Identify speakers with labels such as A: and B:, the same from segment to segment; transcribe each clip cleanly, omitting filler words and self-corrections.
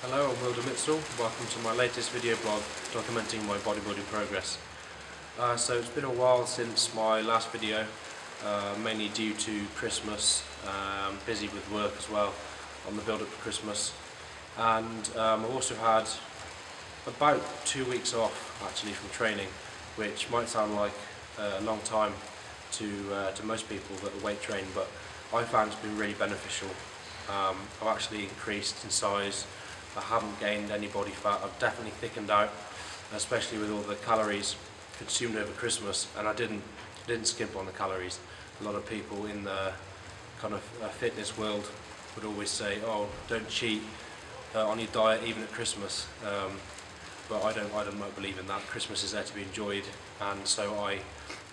A: Hello, I'm Dermietzel. Welcome to my latest video blog documenting my bodybuilding progress. So it's been a while since my last video, mainly due to Christmas. Busy with work as well on the build up to Christmas, and I've also had about 2 weeks off actually from training, which might sound like a long time to most people that weight train, but I found it's been really beneficial. I've actually increased in size. I haven't gained any body fat. I've definitely thickened out, especially with all the calories consumed over Christmas, and I didn't skimp on the calories. A lot of people in the kind of fitness world would always say, "Oh, don't cheat on your diet even at Christmas." But I don't believe in that. Christmas is there to be enjoyed, and so I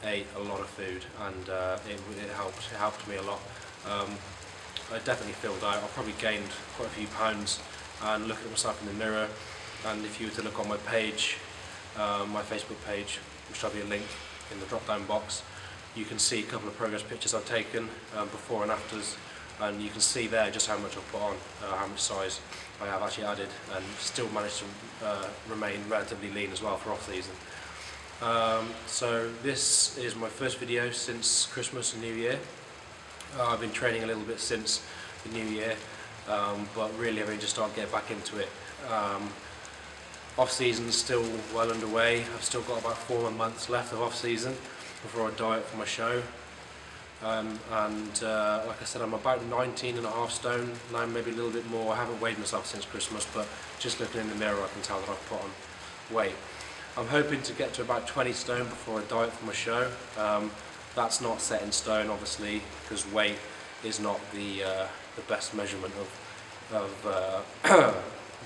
A: ate a lot of food, and it helped me a lot. I definitely filled out. I probably gained quite a few pounds. And looking at myself in the mirror, and if you were to look on my page, my Facebook page, which will be a link in the drop down box, you can see a couple of progress pictures I've taken, before and afters, and you can see there just how much I've put on, how much size I have actually added, and still managed to remain relatively lean as well for off season. So this is my first video since Christmas and New Year. I've been training a little bit since the New Year. But really I've only just started to get back into it. Off season's still well underway. I've still got about 4 more months left of off season before I diet for my show. Like I said, I'm about 19.5 stone now, maybe a little bit more. I haven't weighed myself since Christmas, but just looking in the mirror I can tell that I've put on weight. I'm hoping to get to about 20 stone before I diet for my show. That's not set in stone, obviously, because weight is not the best measurement of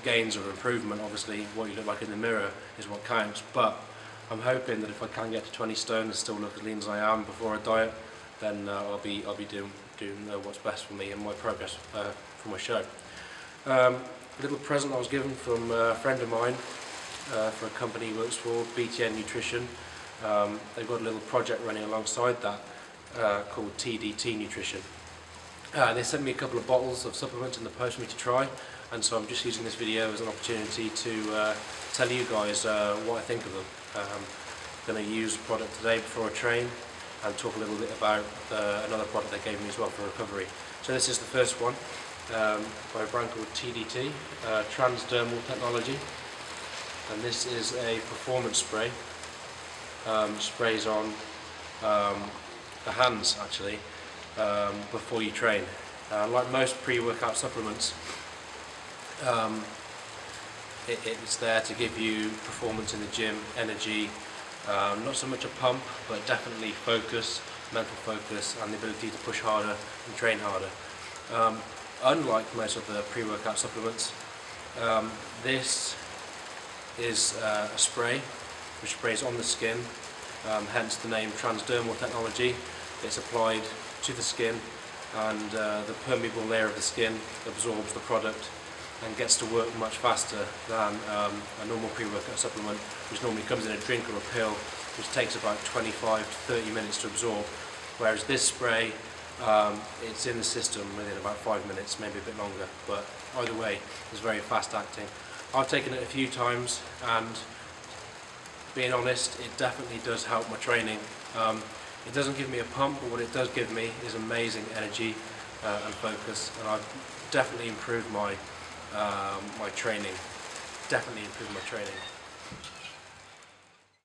A: gains or improvement. Obviously what you look like in the mirror is what counts, but I'm hoping that if I can get to 20 stone and still look as lean as I am before I diet, then I'll be doing what's best for me and my progress for my show. A little present I was given from a friend of mine for a company he works for, BTN Nutrition. They've got a little project running alongside that called TDT Nutrition. They sent me a couple of bottles of supplements in the post for me to try, and so I'm just using this video as an opportunity to tell you guys what I think of them. I'm going to use the product today before I train and talk a little bit about another product they gave me as well for recovery. So this is the first one, by a brand called TDT, Trans-Dermal-Technology, and this is a performance spray. Sprays on the hands actually, before you train. Like most pre-workout supplements, it's there to give you performance in the gym, energy, not so much a pump, but definitely focus, mental focus, and the ability to push harder and train harder. Unlike most of the pre-workout supplements, this is a spray which sprays on the skin, hence the name Trans-Dermal Technology. It's applied to the skin, and the permeable layer of the skin absorbs the product and gets to work much faster than a normal pre-workout supplement, which normally comes in a drink or a pill, which takes about 25 to 30 minutes to absorb, whereas this spray, it's in the system within about 5 minutes, maybe a bit longer, but either way it's very fast acting. I've taken it a few times, and being honest, it definitely does help my training. It doesn't give me a pump, but what it does give me is amazing energy and focus, and I've definitely improved my my training. Definitely improved my training.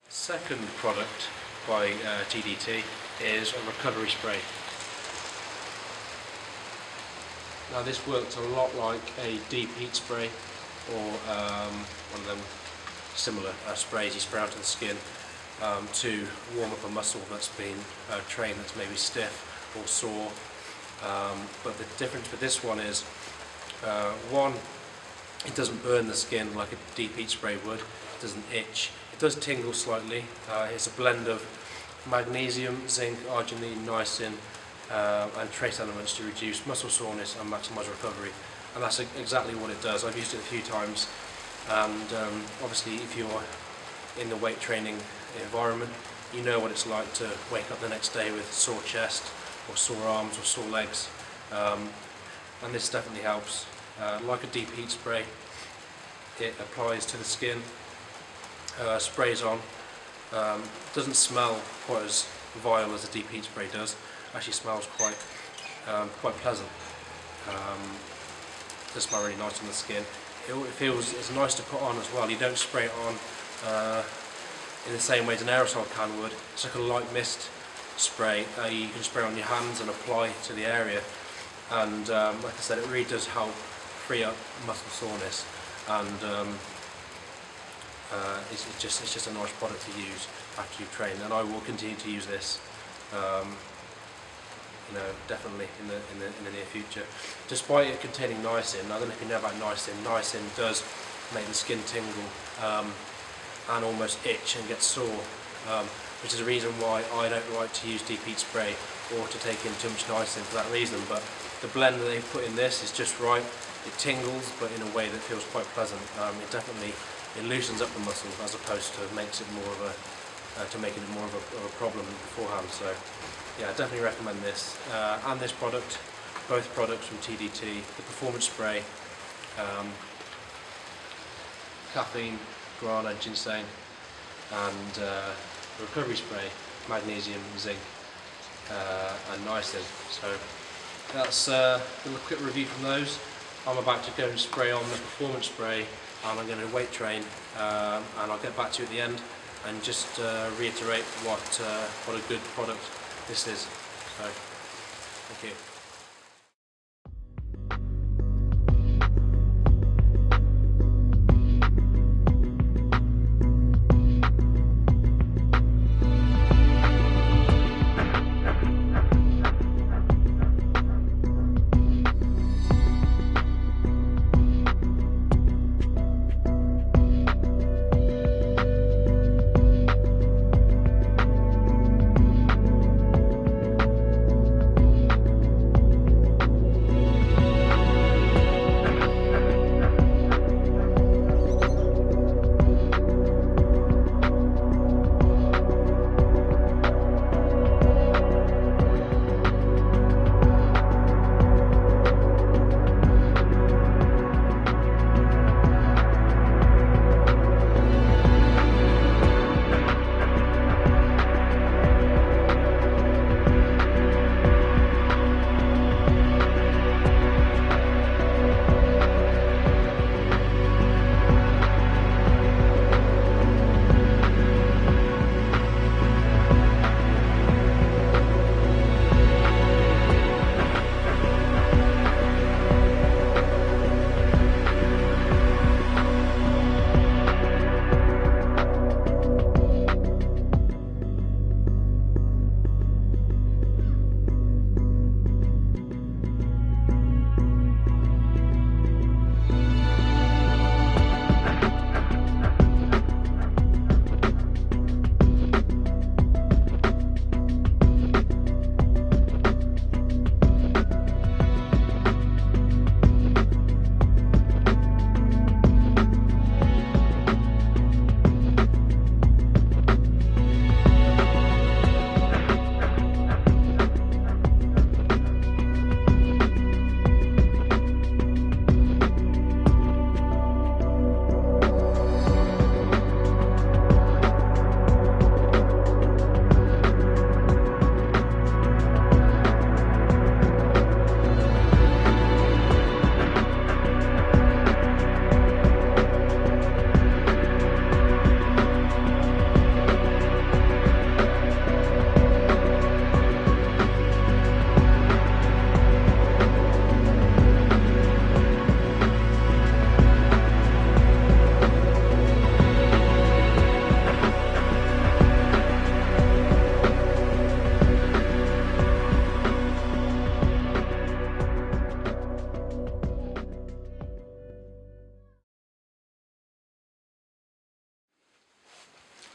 A: Second product by TDT is a recovery spray. Now this works a lot like a deep heat spray, or one of them similar sprays you spray onto the skin to warm up a muscle that's been trained, that's maybe stiff or sore. But the difference with this one is, one, it doesn't burn the skin like a deep heat spray would. It doesn't itch. It does tingle slightly. It's a blend of magnesium, zinc, arginine, niacin, and trace elements to reduce muscle soreness and maximise recovery. And that's exactly what it does. I've used it a few times, and obviously if you're in the weight training environment, you know what it's like to wake up the next day with sore chest or sore arms or sore legs, and this definitely helps. Like a deep heat spray, it applies to the skin, sprays on. Doesn't smell quite as vile as a deep heat spray does. Actually smells quite pleasant. Does smell really nice on the skin. It's nice to put on as well. You don't spray it on in the same way as an aerosol can would. It's like a light mist spray. You can spray on your hands and apply to the area, and like I said, it really does help free up muscle soreness, and it's just a nice product to use after you've trained, and I will continue to use this. Definitely in the near future. Despite it containing niacin, I don't know if you know about niacin. Niacin does make the skin tingle and almost itch and get sore, which is the reason why I don't like to use deep heat spray or to take in too much niacin for that reason. But the blend that they put in this is just right. It tingles, but in a way that feels quite pleasant. It loosens up the muscle as opposed to making it more of a problem beforehand. So yeah, I definitely recommend this and this product, both products from TDT, the performance spray, caffeine, guarana, ginseng, and the recovery spray, magnesium, zinc, and niacin. So that's a quick review from those. I'm about to go and spray on the performance spray, and I'm going to weight train, and I'll get back to you at the end and just reiterate what a good product this is. So, thank you.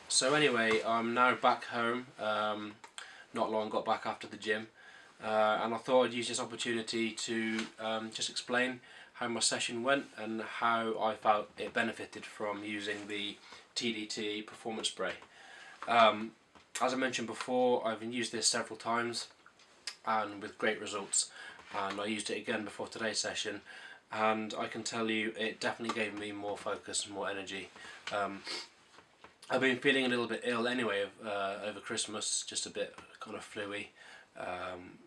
A: So anyway, I'm now back home, not long got back after the gym, and I thought I'd use this opportunity to just explain how my session went and how I felt it benefited from using the TDT performance spray. As I mentioned before, I've used this several times and with great results, and I used it again before today's session, and I can tell you it definitely gave me more focus and more energy. I've been feeling a little bit ill anyway over Christmas, just a bit kind of fluey,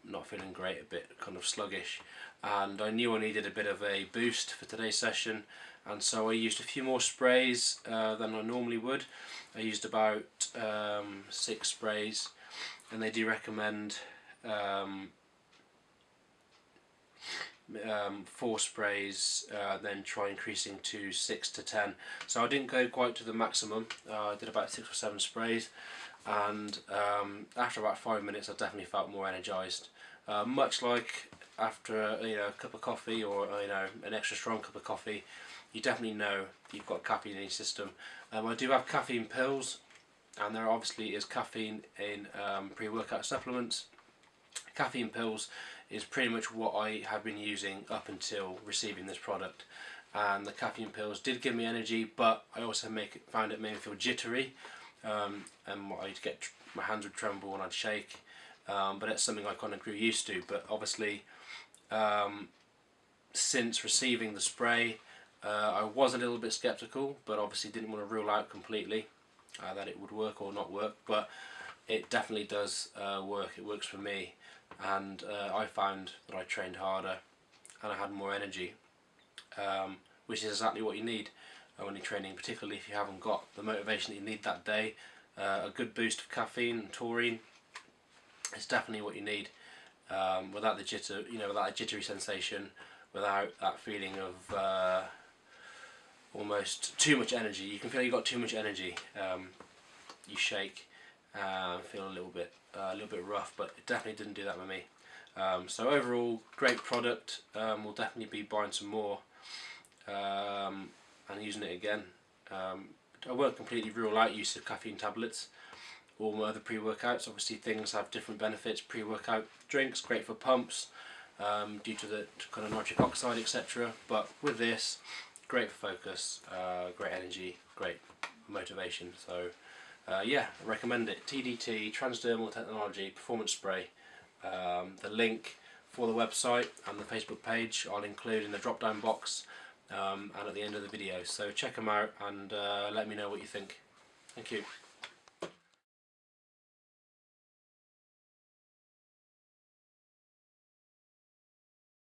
A: not feeling great, a bit kind of sluggish, and I knew I needed a bit of a boost for today's session, and so I used a few more sprays than I normally would. I used about 6 sprays, and they do recommend 4 sprays, then try increasing to 6 to 10. So I didn't go quite to the maximum. I did about 6 or 7 sprays, and after about 5 minutes I definitely felt more energised. Much like after a cup of coffee, or an extra strong cup of coffee, you definitely know you've got caffeine in your system. I do have caffeine pills, and there obviously is caffeine in pre-workout supplements. Caffeine pills is pretty much what I have been using up until receiving this product, and the caffeine pills did give me energy, but I also found it made me feel jittery, and my hands would tremble and I'd shake, but it's something I kind of grew used to. But obviously since receiving the spray, I was a little bit skeptical, but obviously didn't want to rule out completely that it would work or not work, but it definitely does work. It works for me, and I found that I trained harder and I had more energy, which is exactly what you need when you're training, particularly if you haven't got the motivation that you need that day. A good boost of caffeine and taurine is definitely what you need, without the jitter, without a jittery sensation, without that feeling of almost too much energy. You can feel you've got too much energy. You shake, feel a little bit rough, but it definitely didn't do that with me. So overall, great product. We'll definitely be buying some more and using it again. I won't completely rule out use of caffeine tablets or my other pre-workouts. Obviously things have different benefits. Pre-workout drinks, great for pumps, due to the kind of nitric oxide, etc. But with this, great for focus, great energy, great motivation. So yeah, I recommend it. TDT, Trans-Dermal-Technology Performance Spray. The link for the website and the Facebook page I'll include in the drop down box, and at the end of the video. So check them out and let me know what you think. Thank you.